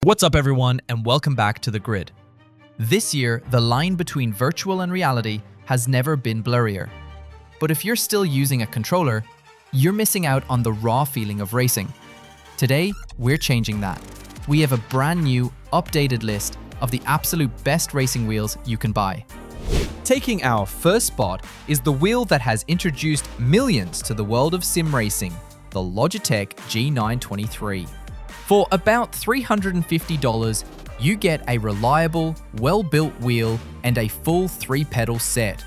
What's up everyone, and welcome back to The Grid. This year, the line between virtual and reality has never been blurrier. But if you're still using a controller, you're missing out on the raw feeling of racing. Today, we're changing that. We have a brand new, updated list of the absolute best racing wheels you can buy. Taking our first spot is the wheel that has introduced millions to the world of sim racing, the Logitech G923. For about $350, you get a reliable, well-built wheel and a full 3-pedal set.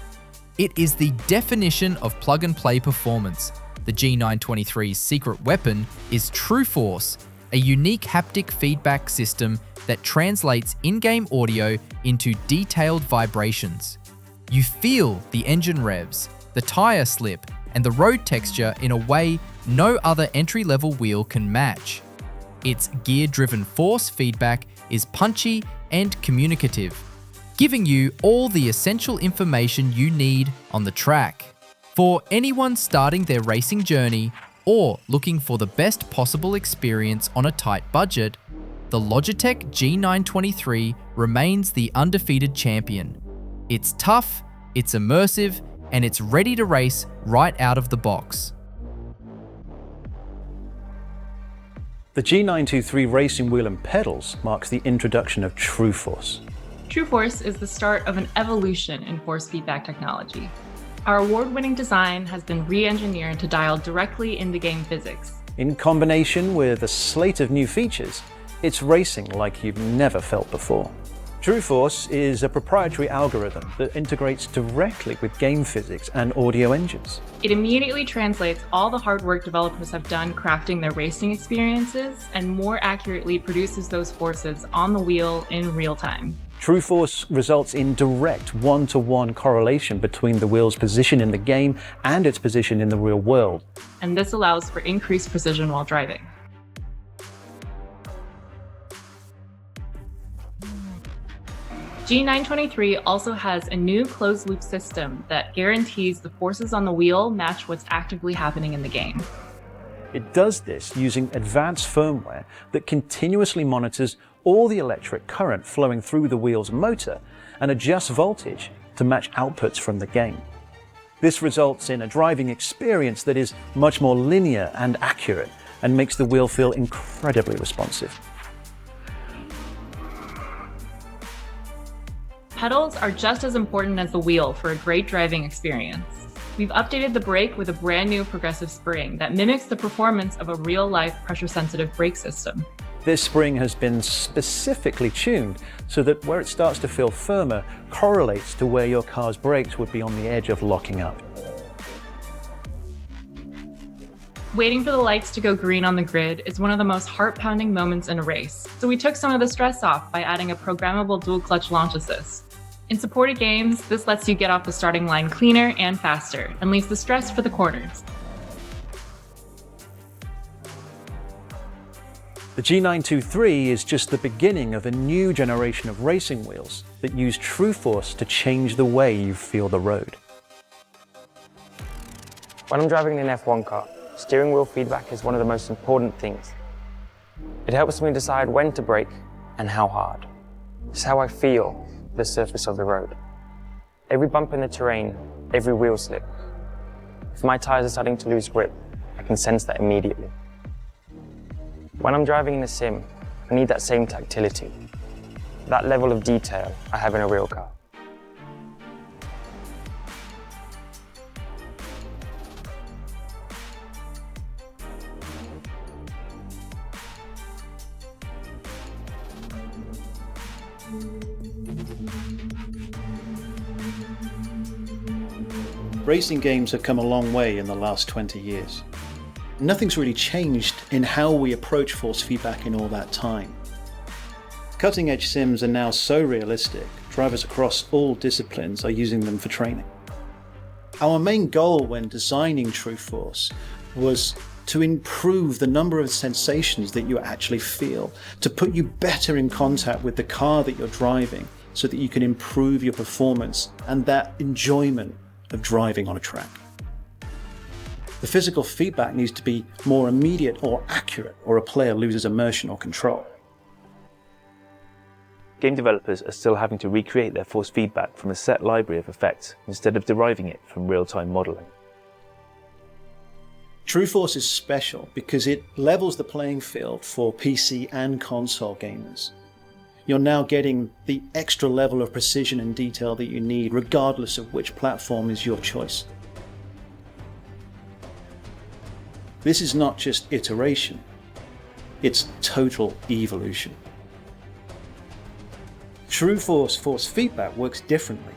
It is the definition of plug-and-play performance. The G923's secret weapon is TRUEFORCE, a unique haptic feedback system that translates in-game audio into detailed vibrations. You feel the engine revs, the tire slip, and the road texture in a way no other entry-level wheel can match. Its gear-driven force feedback is punchy and communicative, giving you all the essential information you need on the track. For anyone starting their racing journey or looking for the best possible experience on a tight budget, the Logitech G923 remains the undefeated champion. It's tough, it's immersive, and it's ready to race right out of the box. The G923 racing wheel and pedals marks the introduction of TRUEFORCE. TRUEFORCE is the start of an evolution in force feedback technology. Our award-winning design has been re-engineered to dial directly into game physics. In combination with a slate of new features, it's racing like you've never felt before. TRUEFORCE is a proprietary algorithm that integrates directly with game physics and audio engines. It immediately translates all the hard work developers have done crafting their racing experiences and more accurately produces those forces on the wheel in real time. TRUEFORCE results in direct one-to-one correlation between the wheel's position in the game and its position in the real world. And this allows for increased precision while driving. G923 also has a new closed-loop system that guarantees the forces on the wheel match what's actively happening in the game. It does this using advanced firmware that continuously monitors all the electric current flowing through the wheel's motor and adjusts voltage to match outputs from the game. This results in a driving experience that is much more linear and accurate and makes the wheel feel incredibly responsive. Pedals are just as important as the wheel for a great driving experience. We've updated the brake with a brand new progressive spring that mimics the performance of a real-life pressure-sensitive brake system. This spring has been specifically tuned so that where it starts to feel firmer correlates to where your car's brakes would be on the edge of locking up. Waiting for the lights to go green on the grid is one of the most heart-pounding moments in a race, so we took some of the stress off by adding a programmable dual-clutch launch assist. In supported games, this lets you get off the starting line cleaner and faster, and leaves the stress for the corners. The G923 is just the beginning of a new generation of racing wheels that use TRUEFORCE to change the way you feel the road. When I'm driving an F1 car, steering wheel feedback is one of the most important things. It helps me decide when to brake and how hard. It's how I feel the surface of the road. Every bump in the terrain, every wheel slip. If my tires are starting to lose grip, I can sense that immediately. When I'm driving in a sim, I need that same tactility, that level of detail I have in a real car. Racing games have come a long way in the last 20 years. Nothing's really changed in how we approach force feedback in all that time. Cutting-edge sims are now so realistic, drivers across all disciplines are using them for training. Our main goal when designing TRUEFORCE was to improve the number of sensations that you actually feel, to put you better in contact with the car that you're driving so that you can improve your performance and that enjoyment of driving on a track. The physical feedback needs to be more immediate or accurate, or a player loses immersion or control. game developers are still having to recreate their force feedback from a set library of effects instead of deriving it from real-time modeling. TRUEFORCE is special because it levels the playing field for PC and console gamers. You're now getting the extra level of precision and detail that you need, regardless of which platform is your choice. This is not just iteration, it's total evolution. TRUEFORCE force feedback works differently.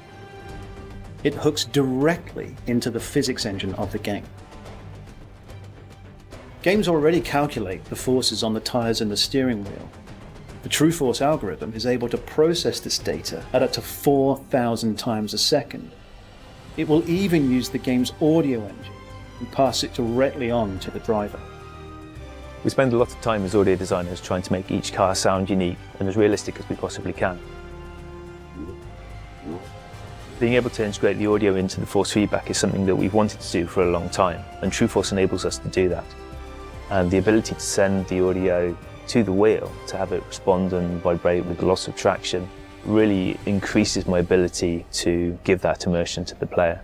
It hooks directly into the physics engine of the game. Games already calculate the forces on the tires and the steering wheel. The TRUEFORCE algorithm is able to process this data at up to 4,000 times a second. It will even use the game's audio engine and pass it directly on to the driver. We spend a lot of time as audio designers trying to make each car sound unique and as realistic as we possibly can. Being able to integrate the audio into the force feedback is something that we've wanted to do for a long time, and TRUEFORCE enables us to do that. And the ability to send the audio to the wheel, to have it respond and vibrate with loss of traction, really increases my ability to give that immersion to the player.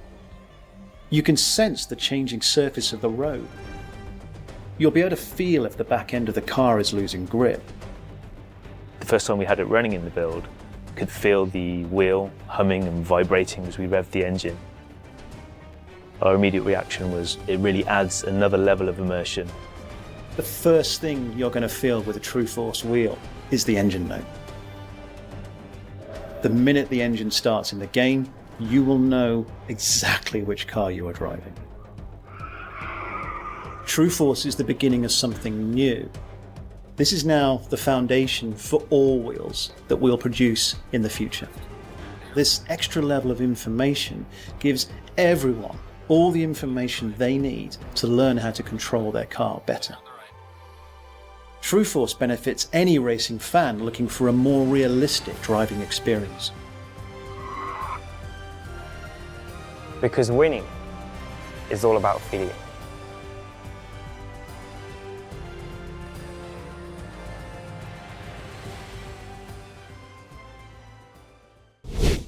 You can sense the changing surface of the road. You'll be able to feel if the back end of the car is losing grip. The first time we had it running in the build, I could feel the wheel humming and vibrating as we revved the engine. Our immediate reaction was it really adds another level of immersion. The first thing you're going to feel with a TRUEFORCE wheel is the engine note. The minute the engine starts in the game, you will know exactly which car you are driving. TRUEFORCE is the beginning of something new. This is now the foundation for all wheels that we'll produce in the future. This extra level of information gives everyone all the information they need to learn how to control their car better. TRUEFORCE benefits any racing fan looking for a more realistic driving experience. Because winning is all about feeling.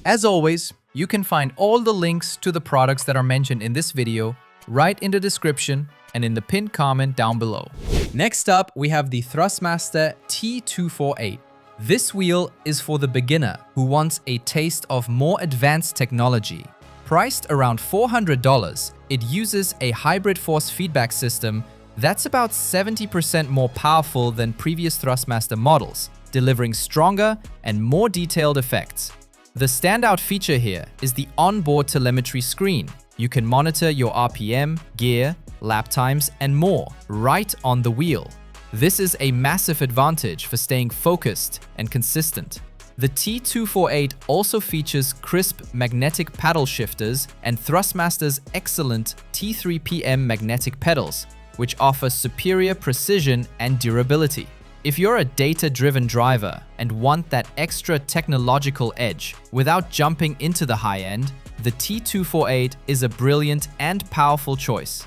As always, you can find all the links to the products that are mentioned in this video right in the description and in the pinned comment down below. Next up, we have the THRUSTMASTER T248. This wheel is for the beginner who wants a taste of more advanced technology. Priced around $400, it uses a hybrid force feedback system that's about 70% more powerful than previous THRUSTMASTER models, delivering stronger and more detailed effects. The standout feature here is the onboard telemetry screen. You can monitor your RPM, gear, lap times, and more right on the wheel. This is a massive advantage for staying focused and consistent. The T248 also features crisp magnetic paddle shifters and THRUSTMASTER's excellent T3PM magnetic pedals, which offer superior precision and durability. If you're a data-driven driver and want that extra technological edge without jumping into the high end, the T248 is a brilliant and powerful choice.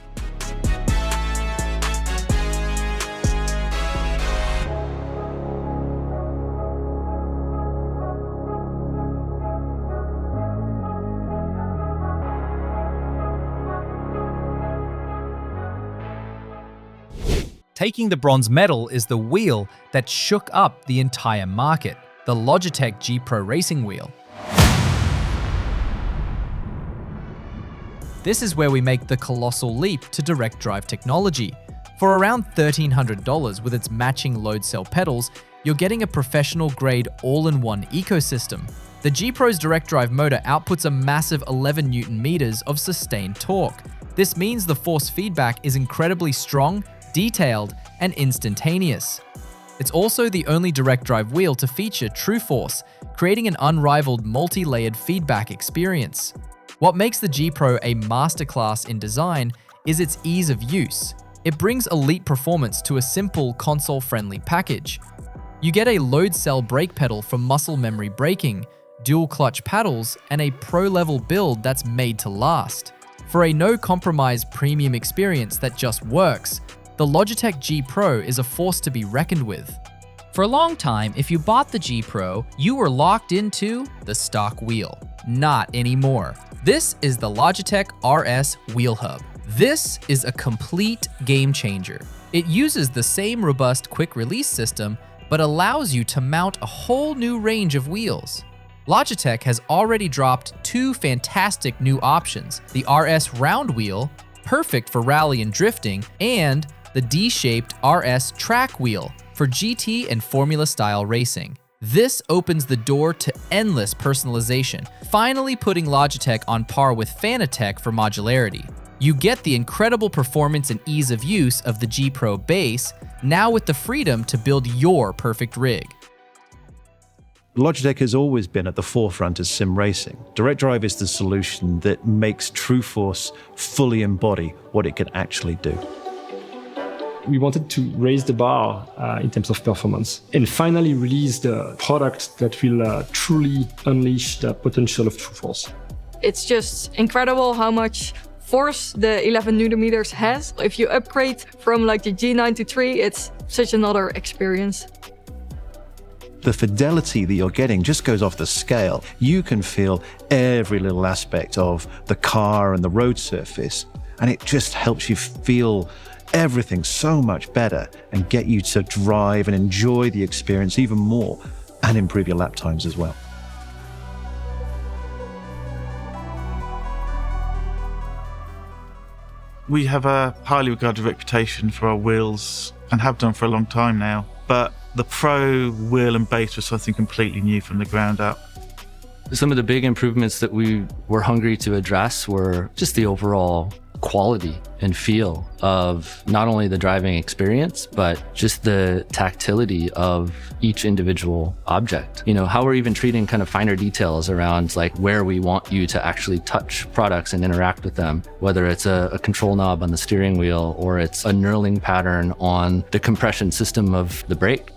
Taking the bronze medal is the wheel that shook up the entire market, the Logitech G Pro Racing Wheel. This is where we make the colossal leap to direct drive technology. For around $1,300 with its matching load cell pedals, you're getting a professional-grade all-in-one ecosystem. The G Pro's direct drive motor outputs a massive 11 Nm of sustained torque. This means the force feedback is incredibly strong, detailed, and instantaneous. It's also the only direct drive wheel to feature TRUEFORCE, creating an unrivaled multi-layered feedback experience. What makes the G Pro a masterclass in design is its ease of use. It brings elite performance to a simple console-friendly package. You get a load cell brake pedal for muscle memory braking, dual clutch paddles, and a pro-level build that's made to last. For a no-compromise premium experience that just works, the Logitech G Pro is a force to be reckoned with. For a long time, if you bought the G Pro, you were locked into the stock wheel. Not anymore. This is the Logitech RS Wheel Hub. This is a complete game changer. It uses the same robust quick release system, but allows you to mount a whole new range of wheels. Logitech has already dropped 2 fantastic new options: the RS Round Wheel, perfect for rally and drifting, and the D-shaped RS Track Wheel for GT and Formula style racing. This opens the door to endless personalization, finally putting Logitech on par with Fanatec for modularity. You get the incredible performance and ease of use of the G Pro base, now with the freedom to build your perfect rig. Logitech has always been at the forefront of sim racing. Direct Drive is the solution that makes TRUEFORCE fully embody what it can actually do. We wanted to raise the bar in terms of performance and finally release the product that will truly unleash the potential of TRUEFORCE. It's just incredible how much force the 11 newton-meters has. If you upgrade from like the G923, it's such another experience. The fidelity that you're getting just goes off the scale. You can feel every little aspect of the car and the road surface, and it just helps you feel everything so much better and get you to drive and enjoy the experience even more and improve your lap times as well. We have a highly regarded reputation for our wheels and have done for a long time now, but the Pro wheel and base was something completely new from the ground up. Some of the big improvements that we were hungry to address were just the overall quality and feel of not only the driving experience, but just the tactility of each individual object. You know, how we're even treating kind of finer details around like where we want you to actually touch products and interact with them, whether it's a control knob on the steering wheel or it's a knurling pattern on the compression system of the brake.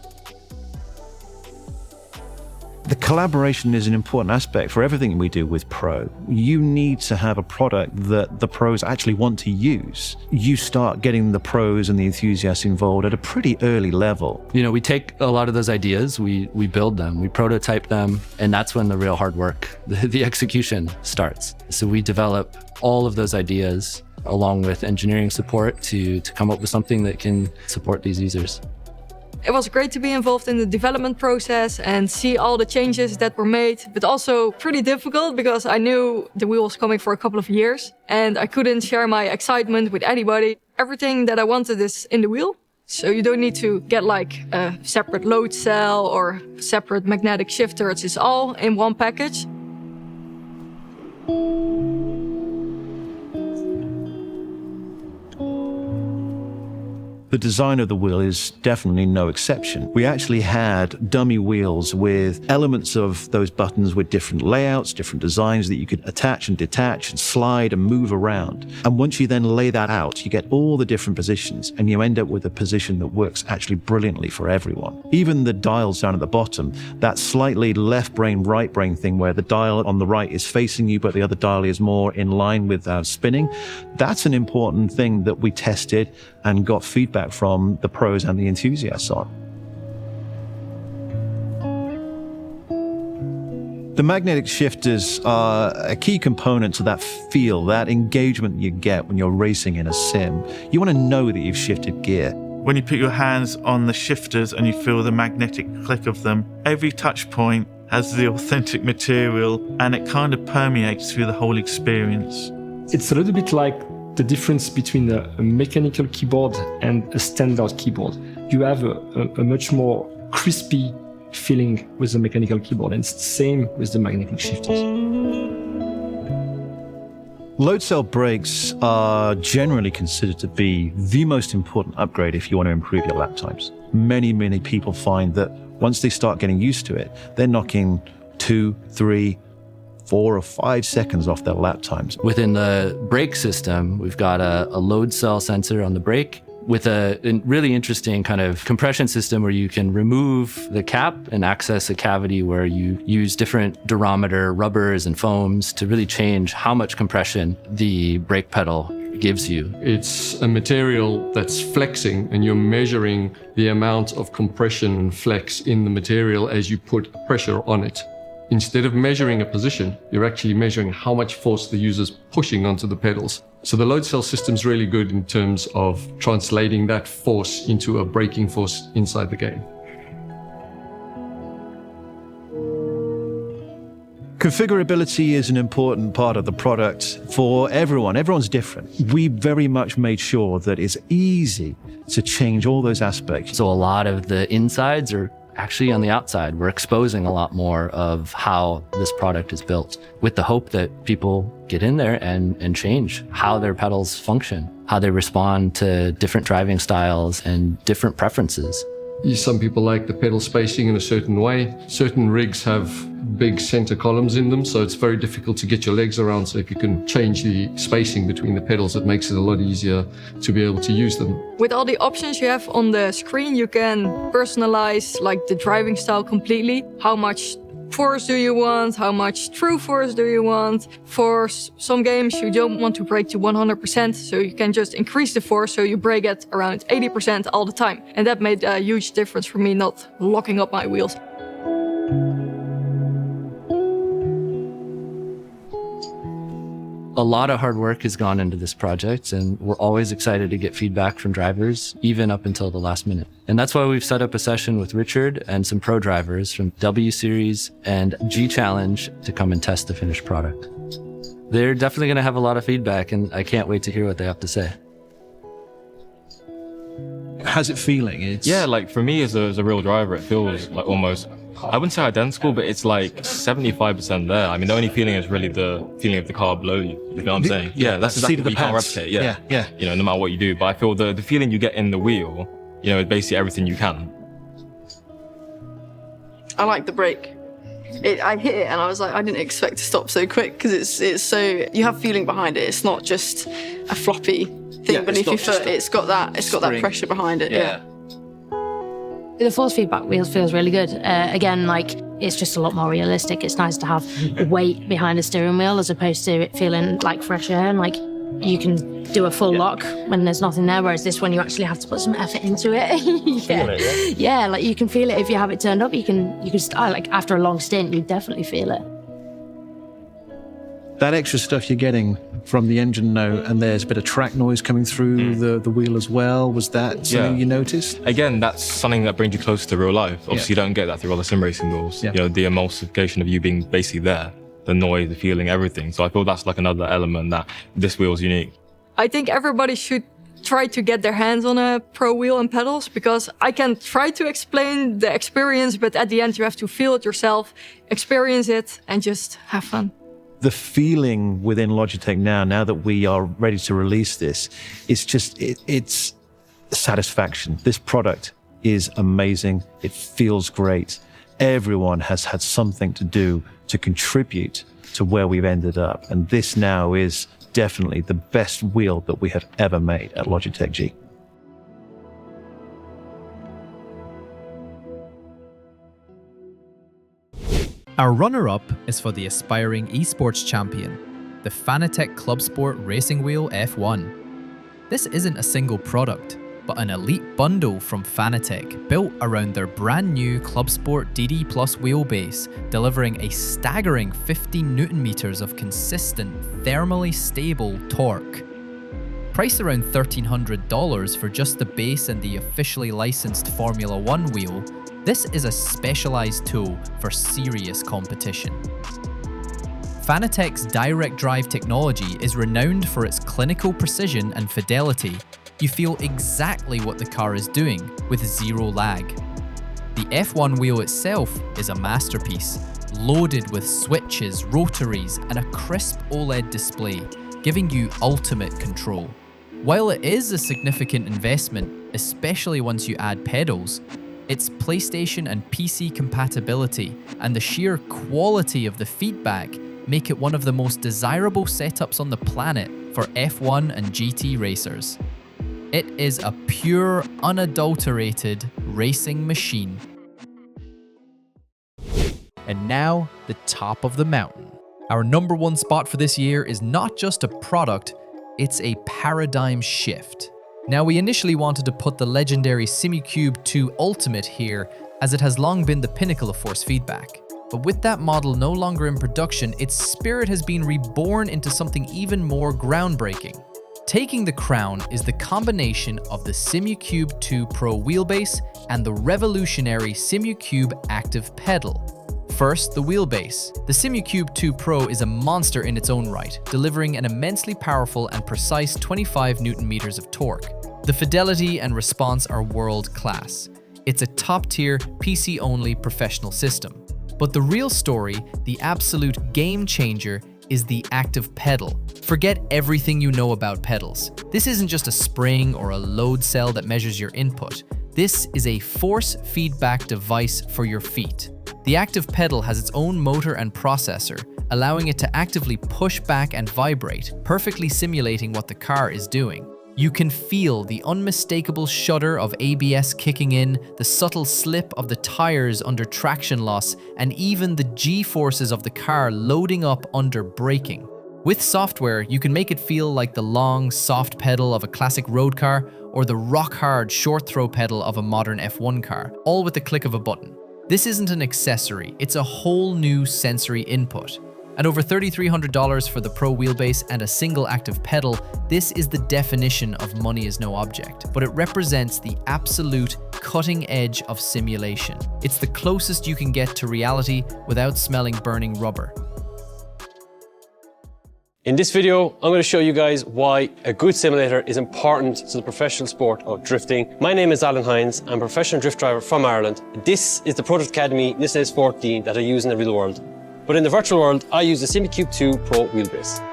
The collaboration is an important aspect for everything we do with Pro. You need to have a product that the pros actually want to use. You start getting the pros and the enthusiasts involved at a pretty early level. You know, we take a lot of those ideas, we build them, we prototype them, and that's when the real hard work, the execution starts. So we develop all of those ideas along with engineering support to come up with something that can support these users. It was great to be involved in the development process and see all the changes that were made, but also pretty difficult because I knew the wheel was coming for a couple of years and I couldn't share my excitement with anybody. Everything that I wanted is in the wheel. So you don't need to get like a separate load cell or separate magnetic shifters. It's all in one package. The design of the wheel is definitely no exception. We actually had dummy wheels with elements of those buttons with different layouts, different designs that you could attach and detach and slide and move around. And once you then lay that out, you get all the different positions and you end up with a position that works actually brilliantly for everyone. Even the dials down at the bottom, that slightly left brain, right brain thing where the dial on the right is facing you, but the other dial is more in line with spinning. That's an important thing that we tested and got feedback from the pros and the enthusiasts on. The magnetic shifters are a key component to that feel, that engagement you get when you're racing in a sim. You want to know that you've shifted gear. When you put your hands on the shifters and you feel the magnetic click of them, every touch point has the authentic material and it kind of permeates through the whole experience. It's a little bit like the difference between a mechanical keyboard and a standard keyboard. You have a much more crispy feeling with the mechanical keyboard, and it's the same with the magnetic shifters. Load cell brakes are generally considered to be the most important upgrade if you want to improve your lap times. Many people find that once they start getting used to it, they're knocking 2, 3, 4 or 5 seconds off their lap times. Within the brake system, we've got a load cell sensor on the brake with a really interesting kind of compression system where you can remove the cap and access a cavity where you use different durometer rubbers and foams to really change how much compression the brake pedal gives you. It's a material that's flexing, and you're measuring the amount of compression and flex in the material as you put pressure on it. Instead of measuring a position, you're actually measuring how much force the user's pushing onto the pedals. So the load cell system's really good in terms of translating that force into a braking force inside the game. Configurability is an important part of the product for everyone. Everyone's different. We very much made sure that it's easy to change all those aspects. So a lot of the insides are actually on the outside. We're exposing a lot more of how this product is built with the hope that people get in there and change how their pedals function, how they respond to different driving styles and different preferences. Some people like the pedal spacing in a certain way. Certain rigs have big center columns in them, so it's very difficult to get your legs around. So if you can change the spacing between the pedals, it makes it a lot easier to be able to use them. With all the options you have on the screen, you can personalize like the driving style completely. How much force do you want? How much true force do you want? For some games, you don't want to brake to 100%, so you can just increase the force, so you brake at around 80% all the time. And that made a huge difference for me, not locking up my wheels. A lot of hard work has gone into this project, and we're always excited to get feedback from drivers, even up until the last minute. And that's why we've set up a session with Richard and some pro drivers from W Series and G Challenge to come and test the finished product. They're definitely going to have a lot of feedback, and I can't wait to hear what they have to say. How's it feeling? Yeah, like for me as a real driver, it feels like almost, I wouldn't say identical, but it's like 75% there. I mean, the only feeling is really the feeling of the car below you. You know what I'm saying? Yeah, that's exactly what you can't replicate. Yeah. You know, no matter what you do. But I feel the feeling you get in the wheel, you know, is basically everything you can. I like the brake. I hit it and I was like, I didn't expect to stop so quick, because it's so, you have feeling behind it. It's not just a floppy thing beneath your foot. It's got that pressure behind it. Yeah. The force feedback wheel feels really good. Again, like, it's just a lot more realistic. It's nice to have weight behind the steering wheel as opposed to it feeling like fresh air, and like you can do a full lock when there's nothing there, whereas this one you actually have to put some effort into it. Feel it, yeah, like you can feel it if you have it turned up. You can like after a long stint, you definitely feel it. That extra stuff you're getting from the engine note, and there's a bit of track noise coming through the wheel as well. Was that something you noticed? Again, that's something that brings you closer to real life. Obviously, you don't get that through other sim racing wheels. You know, the emulsification of you being basically there, the noise, the feeling, everything. So I feel that's like another element that this wheel is unique. I think everybody should try to get their hands on a pro wheel and pedals, because I can try to explain the experience, but at the end you have to feel it yourself, experience it, and just have fun. The feeling within Logitech now that we are ready to release this, it's just, it's satisfaction. This product is amazing. It feels great. Everyone has had something to do to contribute to where we've ended up. And this now is definitely the best wheel that we have ever made at Logitech G. Our runner-up is for the aspiring esports champion, the Fanatec ClubSport Racing Wheel F1. This isn't a single product, but an elite bundle from Fanatec built around their brand new ClubSport DD Plus wheelbase, delivering a staggering 15 Nm of consistent, thermally stable torque. Priced around $1,300 for just the base and the officially licensed Formula 1 wheel, this is a specialized tool for serious competition. Fanatec's direct drive technology is renowned for its clinical precision and fidelity. You feel exactly what the car is doing with zero lag. The F1 wheel itself is a masterpiece, loaded with switches, rotaries, and a crisp OLED display, giving you ultimate control. While it is a significant investment, especially once you add pedals, its PlayStation and PC compatibility and the sheer quality of the feedback make it one of the most desirable setups on the planet for F1 and GT racers. It is a pure, unadulterated racing machine. And now, the top of the mountain. Our #1 spot for this year is not just a product, It's a paradigm shift. Now, we initially wanted to put the legendary Simucube 2 Ultimate here, as it has long been the pinnacle of force feedback. But with that model no longer in production, its spirit has been reborn into something even more groundbreaking. Taking the crown is the combination of the Simucube 2 Pro wheelbase and the revolutionary Simucube ActivePedal. First, the wheelbase. The Simucube 2 Pro is a monster in its own right, delivering an immensely powerful and precise 25 Nm of torque. The fidelity and response are world-class. It's a top-tier, PC-only professional system. But the real story, the absolute game-changer, is the ActivePedal. Forget everything you know about pedals. This isn't just a spring or a load cell that measures your input. This is a force feedback device for your feet. The ActivePedal has its own motor and processor, allowing it to actively push back and vibrate, perfectly simulating what the car is doing. You can feel the unmistakable shudder of ABS kicking in, the subtle slip of the tires under traction loss, and even the G-forces of the car loading up under braking. With software, you can make it feel like the long, soft pedal of a classic road car or the rock-hard, short-throw pedal of a modern F1 car, all with the click of a button. This isn't an accessory, it's a whole new sensory input. At over $3,300 for the Pro wheelbase and a single ActivePedal, this is the definition of money is no object, but it represents the absolute cutting edge of simulation. It's the closest you can get to reality without smelling burning rubber. In this video, I'm going to show you guys why a good simulator is important to the professional sport of drifting. My name is Alan Hines. I'm a professional drift driver from Ireland. This is the Prototype Academy Nissan S14 that I use in the real world. But in the virtual world, I use the Simucube 2 Pro wheelbase.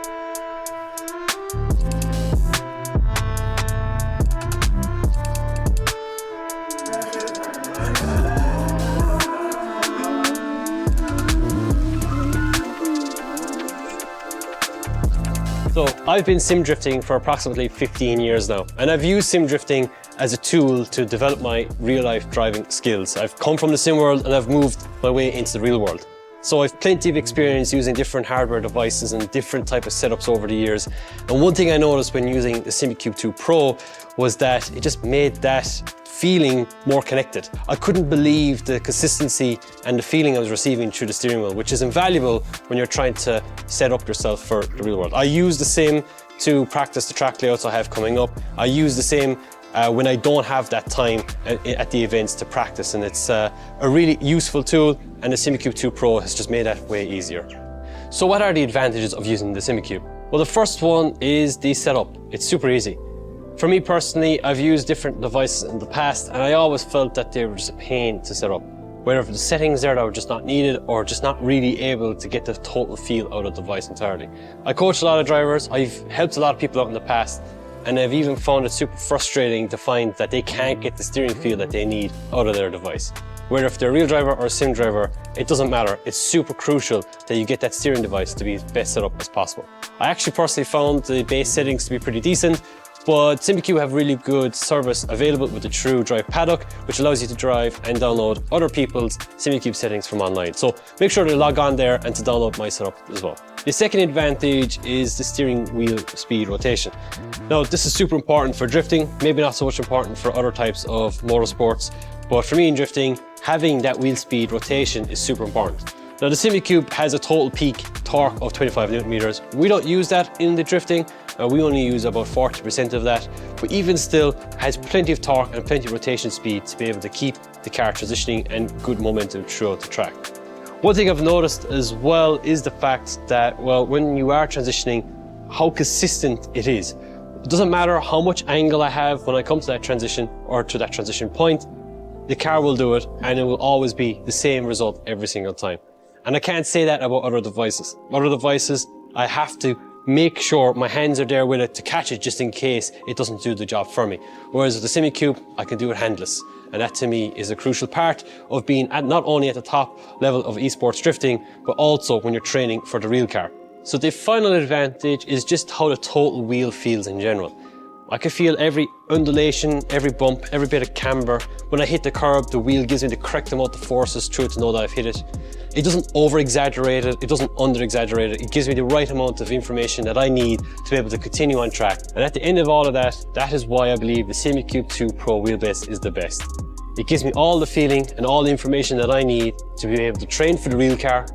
So I've been sim drifting for approximately 15 years now, and I've used sim drifting as a tool to develop my real-life driving skills. I've come from the sim world and I've moved my way into the real world. So I've plenty of experience using different hardware devices and different type of setups over the years. And one thing I noticed when using the Simucube 2 Pro was that it just made that feeling more connected. I couldn't believe the consistency and the feeling I was receiving through the steering wheel, which is invaluable when you're trying to set up yourself for the real world. I use the sim to practice the track layouts I have coming up. I use the sim when I don't have that time at the events to practice, and it's a really useful tool, and the Simucube 2 Pro has just made that way easier. So what are the advantages of using the Simucube? Well, the first one is the setup. It's super easy. For me personally, I've used different devices in the past, and I always felt that they were just a pain to set up. Whether the settings there that were just not needed or just not really able to get the total feel out of the device entirely. I coach a lot of drivers, I've helped a lot of people out in the past, and I've even found it super frustrating to find that they can't get the steering feel that they need out of their device. Whether if they're a real driver or a sim driver, it doesn't matter. It's super crucial that you get that steering device to be as best set up as possible. I actually personally found the base settings to be pretty decent, but Simucube have really good service available with the True Drive Paddock, which allows you to drive and download other people's Simucube settings from online. So make sure to log on there and to download my setup as well. The second advantage is the steering wheel speed rotation. Now, this is super important for drifting, maybe not so much important for other types of motorsports, but for me in drifting, having that wheel speed rotation is super important. Now, the Simucube has a total peak torque of 25 Nm. We don't use that in the drifting. We only use about 40% of that, but even still has plenty of torque and plenty of rotation speed to be able to keep the car transitioning and good momentum throughout the track. One thing I've noticed as well is the fact that, well, when you are transitioning, how consistent it is. It doesn't matter how much angle I have when I come to that transition or to that transition point, the car will do it and it will always be the same result every single time. And I can't say that about other devices. Other devices, I have to make sure my hands are there with it to catch it just in case it doesn't do the job for me. Whereas with the Simucube, I can do it handless. And that to me is a crucial part of being not only at the top level of esports drifting, but also when you're training for the real car. So the final advantage is just how the total wheel feels in general. I can feel every undulation, every bump, every bit of camber. When I hit the curb, the wheel gives me the correct amount of forces through it to know that I've hit it. It doesn't over-exaggerate it, it doesn't under-exaggerate it. It gives me the right amount of information that I need to be able to continue on track. And at the end of all of that, that is why I believe the Simucube 2 Pro wheelbase is the best. It gives me all the feeling and all the information that I need to be able to train for the real car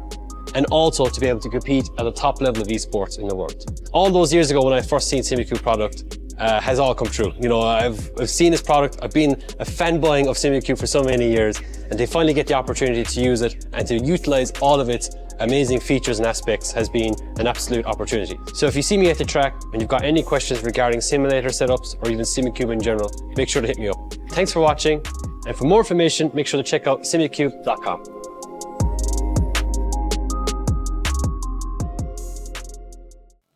and also to be able to compete at the top level of esports in the world. All those years ago when I first seen Simucube product has all come true. You know, I've seen this product, I've been a fanboying of Simucube for so many years, and to finally get the opportunity to use it and to utilize all of its amazing features and aspects has been an absolute opportunity. So if you see me at the track and you've got any questions regarding simulator setups or even Simucube in general, make sure to hit me up. Thanks for watching, and for more information, make sure to check out simucube.com.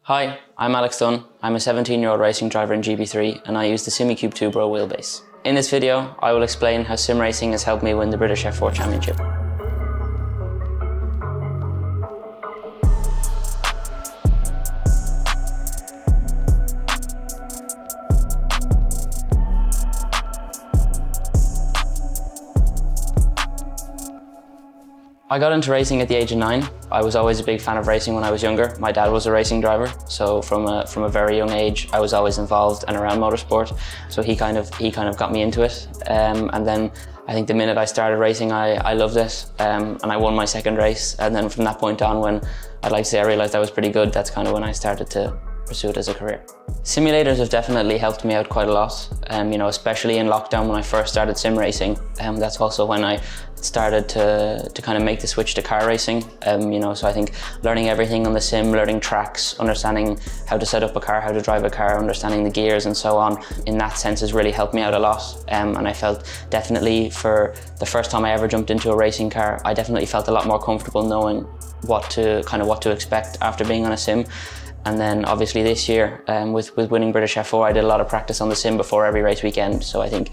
Hi, I'm Alex Dunn. I'm a 17-year-old racing driver in GB3 and I use the Simucube 2 Pro wheelbase. In this video, I will explain how sim racing has helped me win the British F4 Championship. I got into racing at the age of 9. I was always a big fan of racing when I was younger. My dad was a racing driver, so from a very young age, I was always involved and around motorsport. So he kind of got me into it. And then I think the minute I started racing, I loved it. And I won my second race. And then from that point on, when I'd like to say I realized I was pretty good, that's kind of when I started to pursue it as a career. Simulators have definitely helped me out quite a lot, you know, especially in lockdown when I first started sim racing. That's also when I started to kind of make the switch to car racing. You know, so I think learning everything on the sim, learning tracks, understanding how to set up a car, how to drive a car, understanding the gears and so on, in that sense has really helped me out a lot. And I felt definitely for the first time I ever jumped into a racing car, I definitely felt a lot more comfortable knowing what to expect after being on a sim. And then obviously this year, with winning British F4, I did a lot of practice on the sim before every race weekend. So I think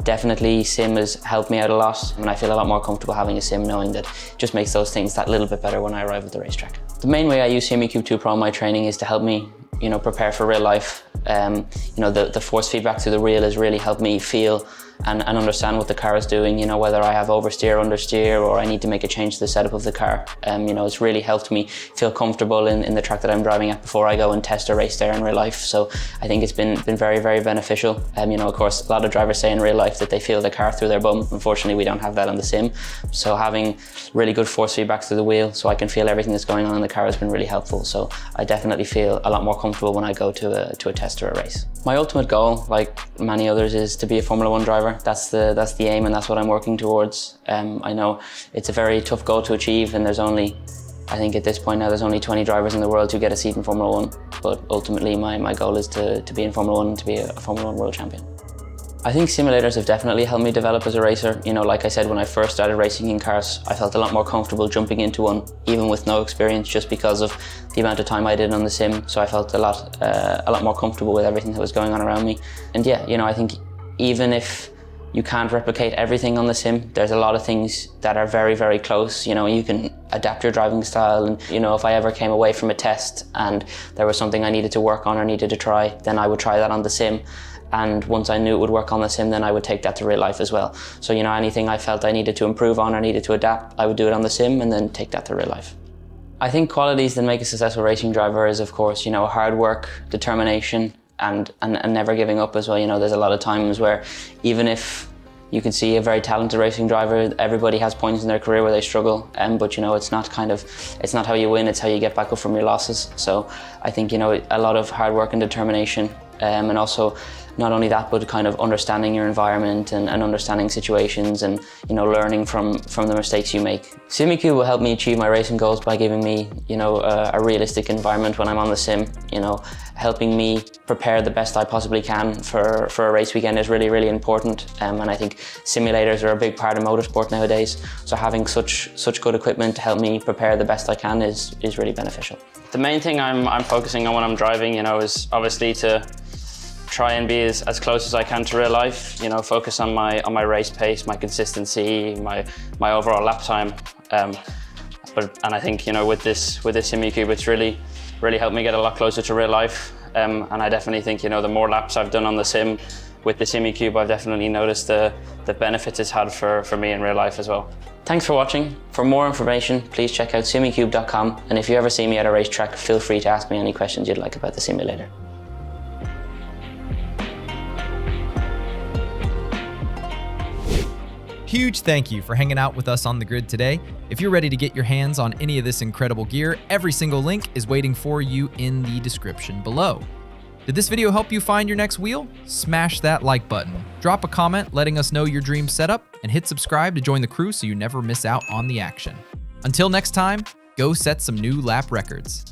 definitely sim has helped me out a lot, and I feel a lot more comfortable having a sim, knowing that it just makes those things that little bit better when I arrive at the racetrack. The main way I use Simucube 2 Pro in my training is to help me, you know, prepare for real life. You know, the force feedback through the reel has really helped me feel and understand what the car is doing, you know, whether I have oversteer, understeer, or I need to make a change to the setup of the car. You know, it's really helped me feel comfortable in the track that I'm driving at before I go and test a race there in real life. So I think it's been very, very beneficial. You know, of course, a lot of drivers say in real life that they feel the car through their bum. Unfortunately, we don't have that on the sim. So having really good force feedback through the wheel so I can feel everything that's going on in the car has been really helpful. So I definitely feel a lot more comfortable when I go to a test or a race. My ultimate goal, like many others, is to be a Formula 1 driver. That's the aim, and that's what I'm working towards. I know it's a very tough goal to achieve, and there's only, I think at this point now, there's only 20 drivers in the world who get a seat in Formula 1. But ultimately my goal is to be in Formula 1 and to be a Formula 1 world champion. I think simulators have definitely helped me develop as a racer. You know, like I said, when I first started racing in cars, I felt a lot more comfortable jumping into one, even with no experience, just because of the amount of time I did on the sim. So I felt a lot more comfortable with everything that was going on around me. And yeah, you know, I think even if you can't replicate everything on the sim, there's a lot of things that are very, very close. You know, you can adapt your driving style, and you know, if I ever came away from a test and there was something I needed to work on or needed to try, then I would try that on the sim. And once I knew it would work on the sim, then I would take that to real life as well. So, you know, anything I felt I needed to improve on or needed to adapt, I would do it on the sim and then take that to real life. I think qualities that make a successful racing driver is, of course, you know, hard work, determination, and never giving up as well. You know, there's a lot of times where even if you can see a very talented racing driver, everybody has points in their career where they struggle, but you know, it's not how you win, it's how you get back up from your losses. So I think, you know, a lot of hard work and determination, and also not only that, but kind of understanding your environment and understanding situations and, you know, learning from the mistakes you make. Simucube will help me achieve my racing goals by giving me, you know, a realistic environment when I'm on the sim, you know, helping me prepare the best I possibly can for a race weekend is really, really important. And I think simulators are a big part of motorsport nowadays. So having such good equipment to help me prepare the best I can is really beneficial. The main thing I'm focusing on when I'm driving, you know, is obviously to try and be as close as I can to real life. You know, focus on my race pace, my consistency, my overall lap time. And I think, you know, with this Simucube, it's really helped me get a lot closer to real life. And I definitely think, you know, the more laps I've done on the sim with the Simucube, I've definitely noticed the benefits it's had for me in real life as well. Thanks for watching. For more information, please check out simucube.com. And if you ever see me at a racetrack, feel free to ask me any questions you'd like about the simulator. Huge thank you for hanging out with us on the grid today. If you're ready to get your hands on any of this incredible gear, every single link is waiting for you in the description below. Did this video help you find your next wheel? Smash that like button. Drop a comment letting us know your dream setup, and hit subscribe to join the crew so you never miss out on the action. Until next time, go set some new lap records.